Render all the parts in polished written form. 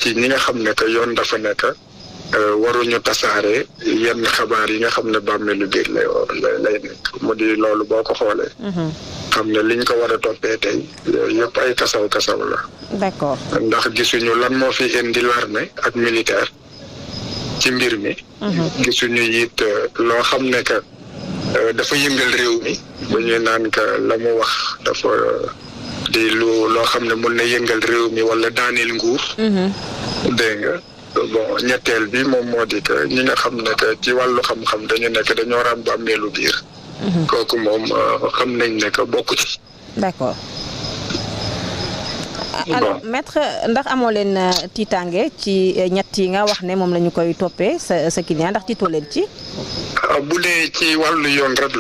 ci ñi nga xam ne que yoon dafa nekk waruñu tasaare yenn xabaar yi nga xam ne bàmmeelu biir lay nekk mu di loolu boo ko xoolee. xam ne liñ ko war a toppee tey yëpp ay kasaw la. d'accord ndax gisuñu lan moo fi indi l'armée ak militaire ci mbir mi. gisuñu it loo xam ne que dafa yëngal réew mi bu ñuy naan que la mu wax dafa di loo xam ne mun na yëngal réew mi wala daaneel nguur. dégg nga bon ñetteel bi moom moo di que ñi nga xam ne que ci wàllu xam-xam dañu nekk dañoo ram bàmmeelu biir. kooku moom xam nañ ne que bokku ci. d'accord alors maître ndax amoo leen tiitaange ci ñett yi nga wax ne moom la ñu koy toppee sa client ndax tiitoo leen ci. bu dee ci wàllu yoon rek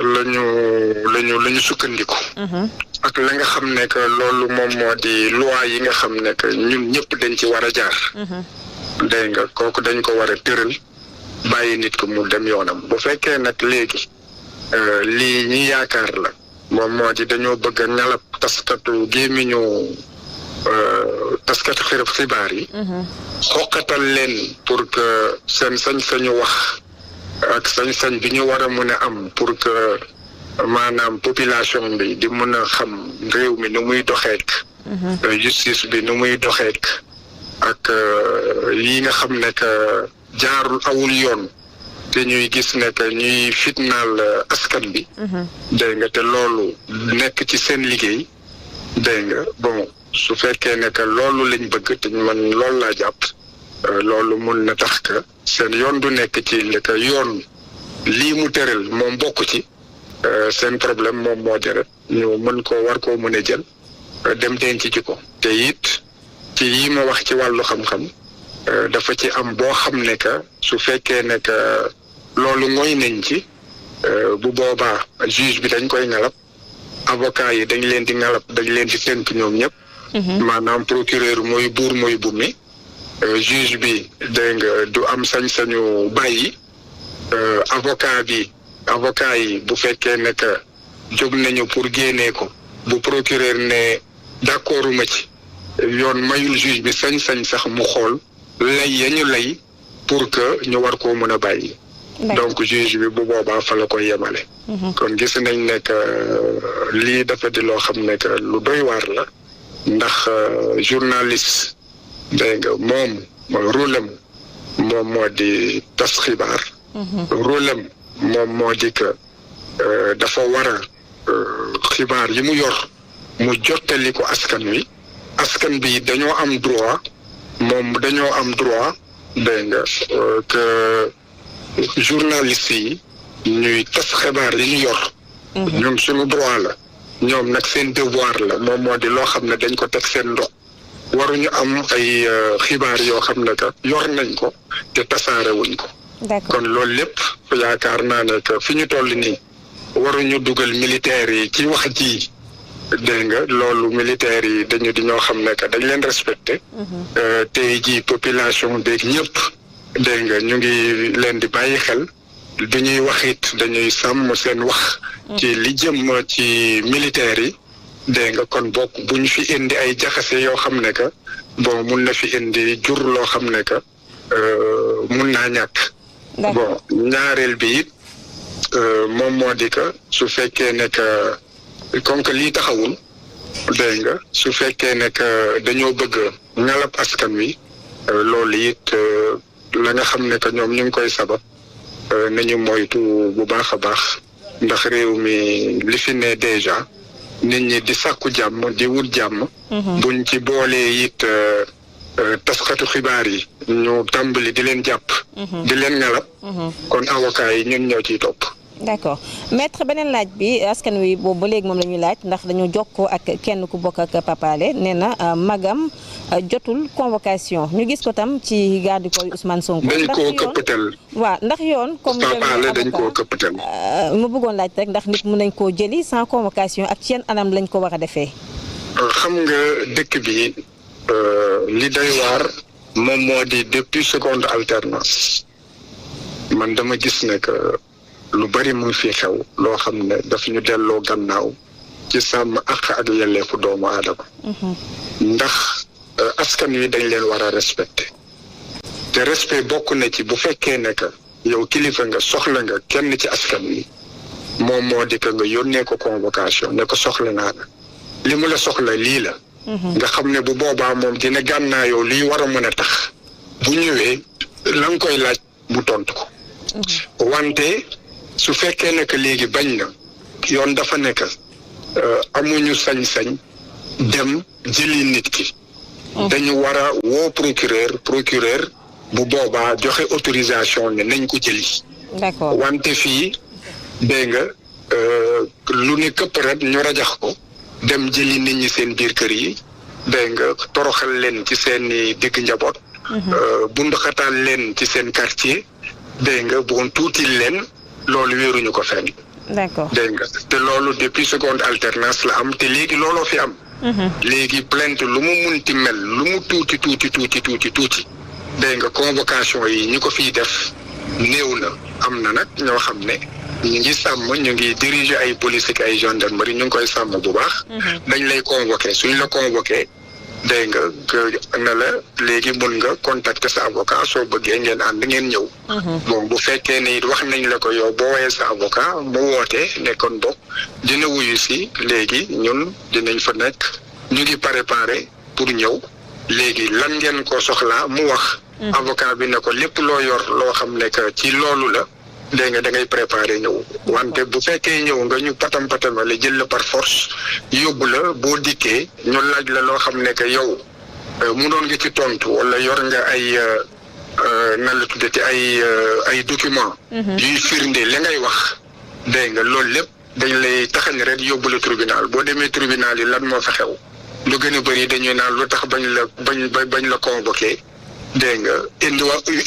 la ñu sukkandiku. ak la nga xam ne que loolu moom moo di loi yi nga xam ne que ñun ñëpp dañ ci war a jaar. dégg nga kooku dañ ko war a tëral bàyyi nit ko mu dem yoonam bu fekkee nag léegi lii ñi yaakaar la moom moo di dañoo bëgg a ñalab taskatu gémmiñu taskatu xibaar yi. xoqatal leen pour que seen sañ-sañu wax ak sañ-sañ bi ñu war a mën a am pour que maanaam population bi di mën a xam réew mi nu muy doxeek justice bi nu muy doxeek ak yi nga xam ne que jaarul awul yoon te ñuy gis ne que ñuy fitnaal askan bi. dégg nga te loolu nekk ci seen liggéey dégg nga bon su fekkee ne que loolu lañ bëgg te man loolu laa jàpp loolu mun na tax que seen yoon du nekk ci li que yoon lii mu tëral moom bokk ci seen problème moom moo di rek ñu mën koo war koo mën a jël dem denc ci ko te it ci yi ma wax ci wàllu xam-xam dafa ci am boo xam ne que su fekkee ne que loolu mooy nañ ci bu boobaa juge bi dañ koy ngalab avocat yi dañ leen di ngalab dañ leen di tënk ñoom ñëpp. maanaam procureur mooy buur mooy bummi juge bi dégg nga du am sañ-sañu bàyyi avocat yi bu fekkee ne que jóg nañu pour génnee ko bu procureur ne d'accorduma ci yoon mayul juge bi sañ-sañ sax mu xool lay ya ñu lay pour que ñu war koo mën a bàyyi. donc juge bi bu boobaa fa la koy yemale. kon gis nañ ne que lii dafa di loo xam ne que lu doy waar la ndax journaliste dégg nga moom rôlam moom moo di tas xibaar. rôlam moom moo di que dafa war a xibaar yi mu yor mu jottali ko askan wi askan bi dañoo am droit dégg nga que journaliste yi ñuy tas xibaar yi ñu yor. ñoom suñu droit la ñoom nag seen devoir la moom moo di loo xam ne dañ ko teg seen ndox waruñu am ay xibaar yoo xam ne que yor nañ ko te tasaare wuñ ko. kon loolu lépp yaakaar naa ne que fi ñu toll nii waruñu dugal militaires yi ci wax ji dégg nga loolu militaires yi dañu di ñoo xam ne que dañ leen respecté. tey jii population beeg ñëpp dégg nga ñu ngi leen di bàyyi xel du ñuy wax it dañuy sàmm seen wax. ci li jëm ci militaires yi dégg nga kon bokk bu ñu fi indi ay jaxase yoo xam ne que bon mun na fi indi jur loo xam ne que mun naa ñàkk. bon ñaareel bi it moom moo di que su fekkee ne que comme que lii taxawul dégg nga su fekkee ne que dañoo bëgg ngalab askan wi loolu it la nga xam ne que ñoom ñu ngi koy sabab nañu moytu bu baax a baax ndax réew mi li fi ne déjà nit ñi di sàkku jàmm di wut jàmm. buñ ci boolee it taskatu xibaar yi ñu tàmbali di leen jàpp. di leen ngalab. kon avocat yi ñun ñoo ciy topp. d'accord maître beneen laaj bi askan wi boobu ba léegi moom la ñuy laaj ndax dañu jokkoo ak kenn ku bokk ak Papalé nee na magam jotul convocation ñu gis ko tam ci garde corps Ousmane Sonko. dañ koo këppatal. waaw ndax yoon comme Papalé dañ koo këppatal. mu bëggoon laaj rek ndax nit mën nañ koo jëli sans convocation ak ci yenn anam lañ ko war a defee. xam nga dëkk bi li doy waar moom moo di depuis seconde alternance man dama gis ne que lu bari mu ngi fi xew loo xam ne daf ñu delloo gannaaw ci sàmm àq ak yelleefu doomu aadama. ndax askan wi dañ leen war a respecter te respect bokk na ci bu fekkee ne que yow kilifa nga soxla nga kenn ci askan wi moom moo di que nga yónnee ko convocation ne ko soxla naa la li mu la soxla lii la. nga xam ne bu boobaa moom dina gànnaayoo liy war a mën a tax bu ñëwee la nga koy laaj mu tontu ko. wante su fekkee ne que léegi bañ na yoon dafa nekk amuñu sañ-sañ dem jëli nit ki. dañu war a woo procureur bu boobaa joxe autorisation ne nañ ko jëli. d'accord wante fii dégg nga lu ne këpp rek ñu rajax ko dem jëli nit ñi seen biir kër yi dégg nga toroxal leen ci seen digg njaboot. bunduxatal leen ci seen quartier dégg nga bon tuutil leen loolu wéeruñu ko fenn. d'accord dégg nga te loolu depuis seconde alternance la am te léegi looloo fi am. léegi plainte lu mu munti mel lu mu tuuti dégg nga convocation yi ñi ko fiy def néew na am na nag ñoo xam ne ñu ngi sàmm ñu ngi diriger ay police ak ay gendarmerie ñu ngi koy sàmm bu baax. dañ lay convoqué suñ la convoqué dégg nga que na la léegi mun nga contacter sa avocat soo bëggee ngeen ànd ngeen ñëw. bon bu fekkee ne it wax nañ la ko yow boo woowee sa avocat mu woote ne kon bokk dina wuyu si léegi ñun dinañ fa nekk ñu ngi préparé pour ñëw léegi lan ngeen ko soxlaa mu wax. avocat bi ne ko lépp loo yor loo xam ne que ci loolu la dégg nga da ngay préparé ñëw wante bu fekkee ñëw nga ñu patamale jël la par force yóbbu la boo dikkee ñu laaj la loo xam ne que yow mënoon nga ci tontu wala yor nga ay nan la tuddati ay document yuy firnde li ngay wax dégg nga loolu lépp dañ lay taxañ rek yóbbu la tribunal boo demee tribunal yi lan moo fa xew lu gën a bëri dañuy naan lu tax bañ la convoqué dégg nga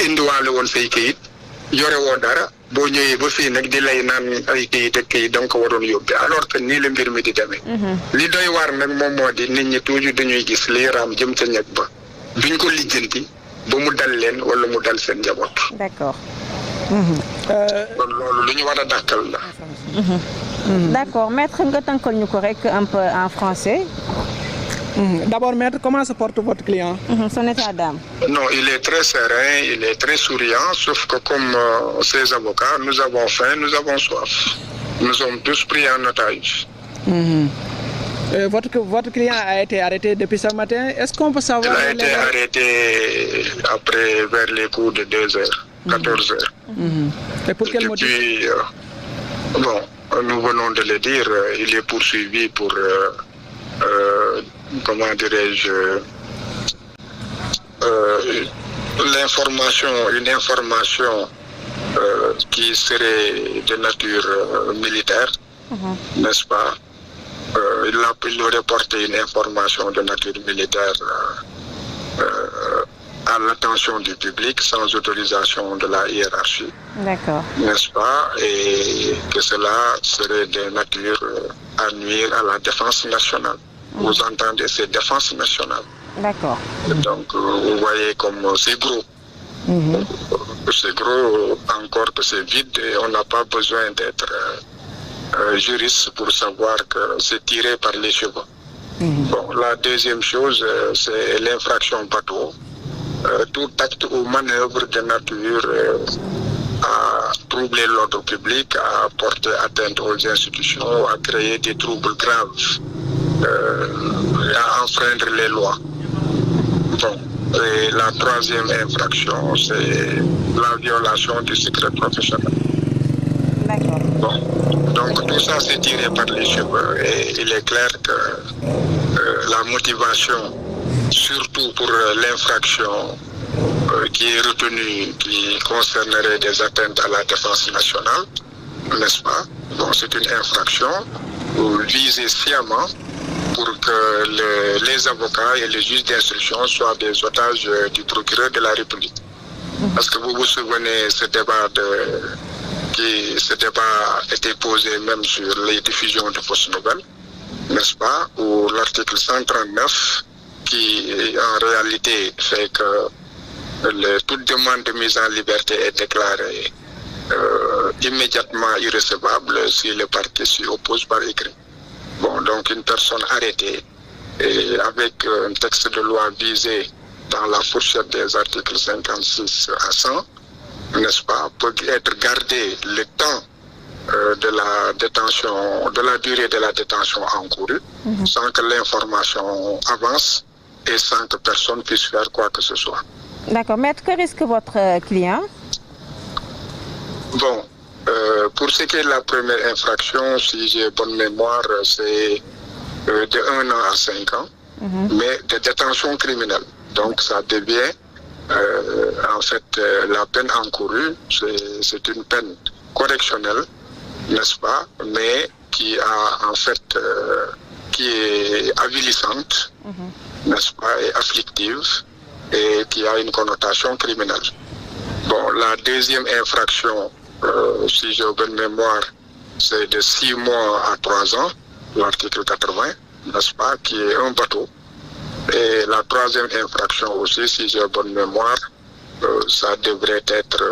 indiwaale woon say kayit yore woo dara boo ñëwee ba fii nag di lay naan ay kayit ak kayit da nga ko waroon yóbbe alors que nii la mbir mi di demee. li doy waar nag moom moo di nit ñi toujours dañuy gis liy raam jëm ca ñeg ba duñ ko lijjanti ba mu dal leen wala mu dal seen njaboot. d'accord. kon loolu lu ñu war a dàkkal la. d'accord maître nga tënkal ñu ko rek un peu en français. D'abord, maître, comment se porte votre client? Son état d'âme. Non, il est très serein, il est très souriant, sauf que comme ses avocats, nous avons faim, nous avons soif. Nous sommes tous pris en otage. Votre client a été arrêté depuis ce matin. Est-ce qu'on peut savoir... Il a été arrêté après vers les coups de 2 heures, 14 heures. Et pour quel motif? Depuis, bon, nous venons de le dire, il est poursuivi pour... comment dirais-je, une information qui serait de nature militaire, n'est-ce pas? Il aurait porté une information de nature militaire à l'attention du public sans autorisation de la hiérarchie. D'accord. N'est-ce pas? Et que cela serait de nature à nuire à la défense nationale. Vous entendez, c'est défense nationale. D'accord. Donc, vous voyez comme c'est gros. C'est gros, encore que c'est vide et on n'a pas besoin d'être juriste pour savoir que c'est tiré par les cheveux. Bon, la deuxième chose, c'est l'infraction bateau. Tout acte ou manœuvre de nature à troubler l'ordre public, à porter atteinte aux institutions, à créer des troubles graves. À enfreindre les lois. Bon, et la troisième infraction, c'est la violation du secret professionnel. D'accord. Bon, donc tout ça c'est tiré par les cheveux et il est clair que la motivation, surtout pour l'infraction qui est retenue, qui concernerait des atteintes à la défense nationale, n'est-ce pas? Bon, c'est une infraction visée sciemment pour que les avocats et les juges d'instruction soient des otages du procureur de la République. Parce que vous vous souvenez, ce débat était posé même sur les diffusions de fausses nouvelles, n'est-ce pas? Où l'article 139, qui en réalité fait que toute demande de mise en liberté est déclarée immédiatement irrecevable si le parquet s'y oppose par écrit. Bon, donc une personne arrêtée et avec un texte de loi visé dans la fourchette des articles 56 à 100, n'est-ce pas, peut être gardé le temps de la détention, de la durée de la détention encourue, sans que l'information avance et sans que personne puisse faire quoi que ce soit. D'accord. Maître, que risque votre client? Bon, pour ce qui est de la première infraction, si j'ai bonne mémoire, c'est de 1 an à 5 ans, mais de détention criminelle. Donc ça devient, en fait, la peine encourue, c'est une peine correctionnelle, n'est-ce pas, mais qui a en fait, qui est avilissante, n'est-ce pas, et afflictive, et qui a une connotation criminelle. Bon, la deuxième infraction, si j'ai bonne mémoire, c'est de 6 mois à 3 ans, l'article 80, n'est-ce pas, qui est un bateau. Et la troisième infraction aussi, si j'ai bonne mémoire, ça devrait être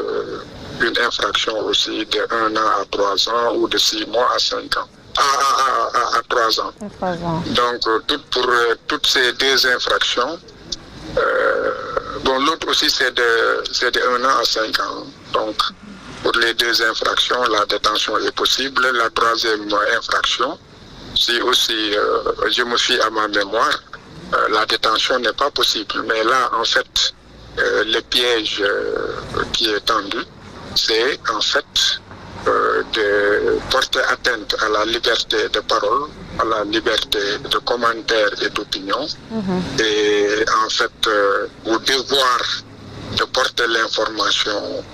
une infraction aussi de 1 an à 3 ans ou de 6 mois à 5 ans. À 3 ans. Donc, pour toutes ces deux infractions, bon, l'autre aussi c'est de 1 an à 5 ans. Donc, pour les deux infractions, la détention est possible. La troisième infraction, si aussi je me fie à ma mémoire, la détention n'est pas possible. Mais là, en fait, le piège qui est tendu, c'est en fait de porter atteinte à la liberté de parole, à la liberté de commentaire et d'opinion, et en fait au devoir de porter l'information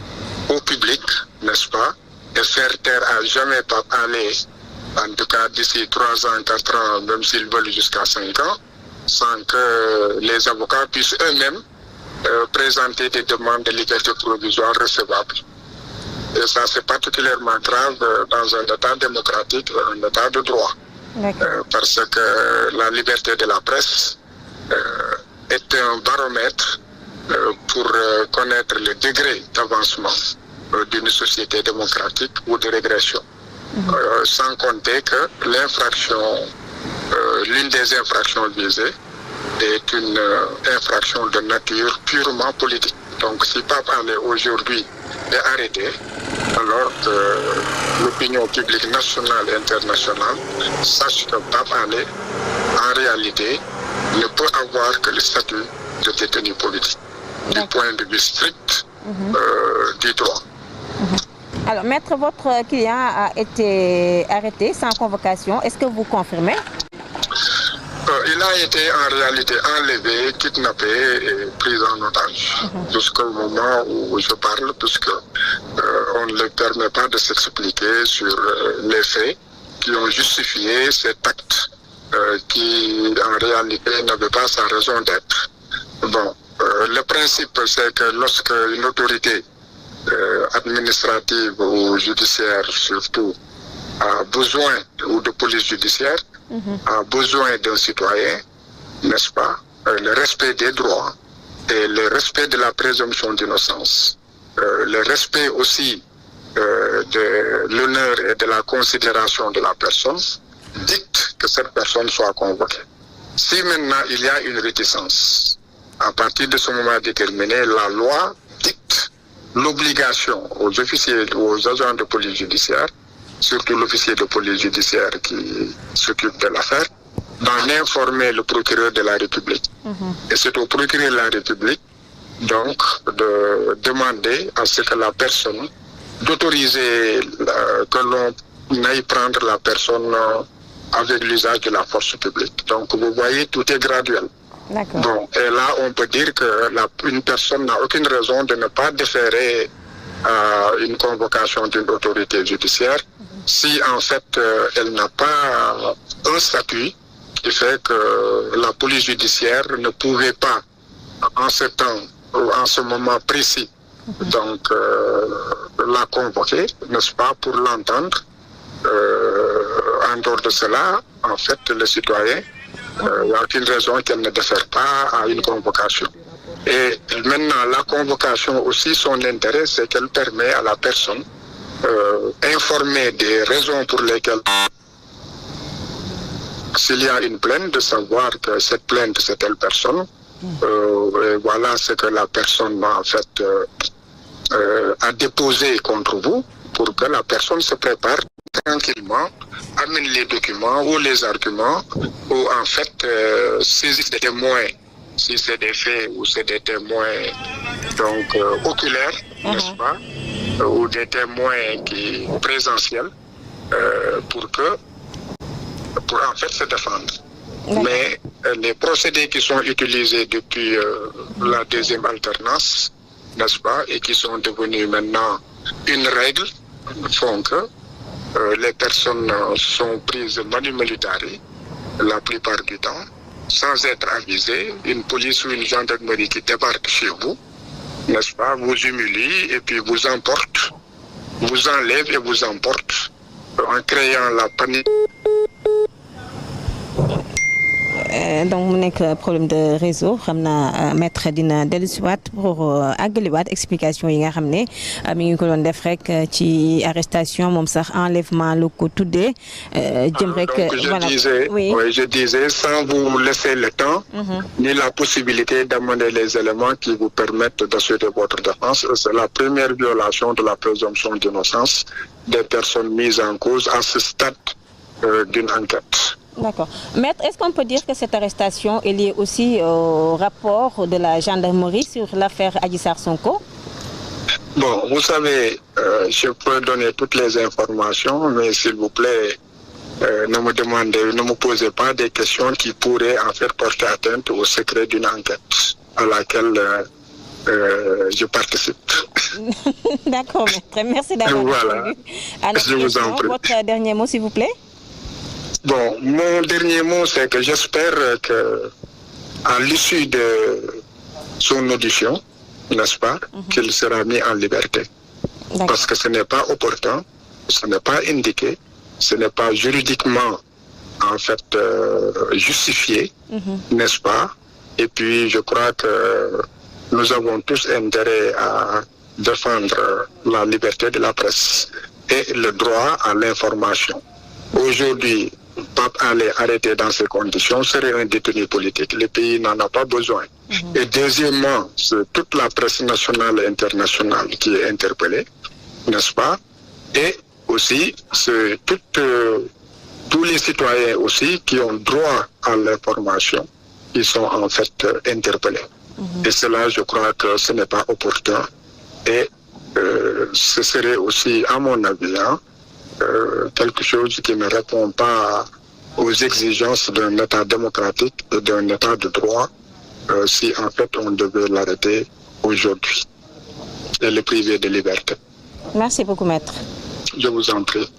au public, n'est-ce pas, et faire taire à jamais pas aller, en tout cas d'ici 3 ans, 4 ans, même s'ils veulent jusqu'à 5 ans, sans que les avocats puissent eux-mêmes présenter des demandes de liberté provisoire recevables. Et ça, c'est particulièrement grave dans un État démocratique, un État de droit. Parce que la liberté de la presse est un baromètre pour connaître le degré d'avancement d'une société démocratique ou de régression. Sans compter que l'infraction, l'une des infractions visées est une infraction de nature purement politique. Donc si Pape Alé aujourd'hui est arrêté, alors que l'opinion publique nationale et internationale sache que Pape Alé, en réalité, ne peut avoir que le statut de détenu politique, du point de vue strict du droit. Alors, maître, votre client a été arrêté sans convocation. Est-ce que vous confirmez? Il a été en réalité enlevé, kidnappé et pris en otage jusqu'au moment où je parle, puisque on ne lui permet pas de s'expliquer sur les faits qui ont justifié cet acte qui en réalité n'avait pas sa raison d'être. Bon, le principe c'est que lorsque une autorité administrative ou judiciaire surtout a besoin, ou de police judiciaire, a besoin d'un citoyen, n'est-ce pas, le respect des droits et le respect de la présomption d'innocence, le respect aussi de l'honneur et de la considération de la personne, dicte que cette personne soit convoquée. Si maintenant il y a une réticence, à partir de ce moment déterminé, la loi dicte l'obligation aux officiers ou aux agents de police judiciaire, surtout l'officier de police judiciaire qui s'occupe de l'affaire, d'en informer le procureur de la République. Et c'est au procureur de la République, donc, de demander à ce que la personne, d'autoriser que l'on aille prendre la personne avec l'usage de la force publique. Donc, vous voyez, tout est graduel. Bon, et là, on peut dire que une personne n'a aucune raison de ne pas déférer à une convocation d'une autorité judiciaire si en fait elle n'a pas un statut qui fait que la police judiciaire ne pouvait pas en ce temps ou en ce moment précis donc la convoquer, n'est-ce pas, pour l'entendre. En dehors de cela, en fait, le citoyen, il n'y a aucune raison qu'elle ne défère pas à une convocation. Et maintenant, la convocation aussi, son intérêt, c'est qu'elle permet à la personne informée des raisons pour lesquelles s'il y a une plainte, de savoir que cette plainte, c'est telle personne. Et voilà ce que la personne, en fait, a déposé contre vous, pour que la personne se prépare tranquillement, amène les documents ou les arguments, ou en fait, saisisse des témoins, si c'est des faits ou c'est des témoins donc oculaires, n'est-ce pas, ou des témoins présentiels, pour en fait se défendre. Mais les procédés qui sont utilisés depuis la deuxième alternance, n'est-ce pas, et qui sont devenus maintenant une règle, font que les personnes sont prises manu militari la plupart du temps, sans être avisées. Une police ou une gendarmerie qui débarque chez vous, n'est-ce pas, vous humilie et puis vous emporte, vous enlève et vous emporte en créant la panique. Donc mu nekk problème de réseau xam naa maître dina dellusiwaat pour àggaliwaat explication yi nga xam ne mi ngi ko doon def rek ci arrestation moom sax enlèvement lu ko tuddee jëm rek. Voilà. Je disais sans vous laisser le temps ni la possibilité d'amener les éléments qui vous permettent d'assurer votre défense. C'est la première violation de la présomption d'innocence des personnes mises en cause à ce stade d'une enquête. D'accord. Maître, est-ce qu'on peut dire que cette arrestation est liée aussi au rapport de la gendarmerie sur l'affaire Adji Sarr Sonko? Bon, vous savez, je peux donner toutes les informations, mais s'il vous plaît, ne me posez pas des questions qui pourraient en faire porter atteinte au secret d'une enquête à laquelle je participe. D'accord, maître. Merci d'avoir répondu à notre question. Votre dernier mot, s'il vous plaît? Bon, mon dernier mot, c'est que j'espère qu'à l'issue de son audition, n'est-ce pas, qu'il sera mis en liberté. Parce que ce n'est pas opportun, ce n'est pas indiqué, ce n'est pas juridiquement, en fait, justifié, n'est-ce pas? Et puis, je crois que nous avons tous intérêt à défendre la liberté de la presse et le droit à l'information. Aujourd'hui, Pape Alé arrêté dans ces conditions serait un détenu politique. Le pays n'en a pas besoin. Et deuxièmement, c'est toute la presse nationale et internationale qui est interpellée, n'est-ce pas? Et aussi, c'est tous les citoyens aussi qui ont droit à l'information, qui sont en fait interpellés. Et cela, je crois que ce n'est pas opportun. Et ce serait aussi, à mon avis, quelque chose qui ne répond pas aux exigences d'un État démocratique et d'un État de droit si en fait on devait l'arrêter aujourd'hui et le priver de liberté. Merci beaucoup, maître. Je vous en prie.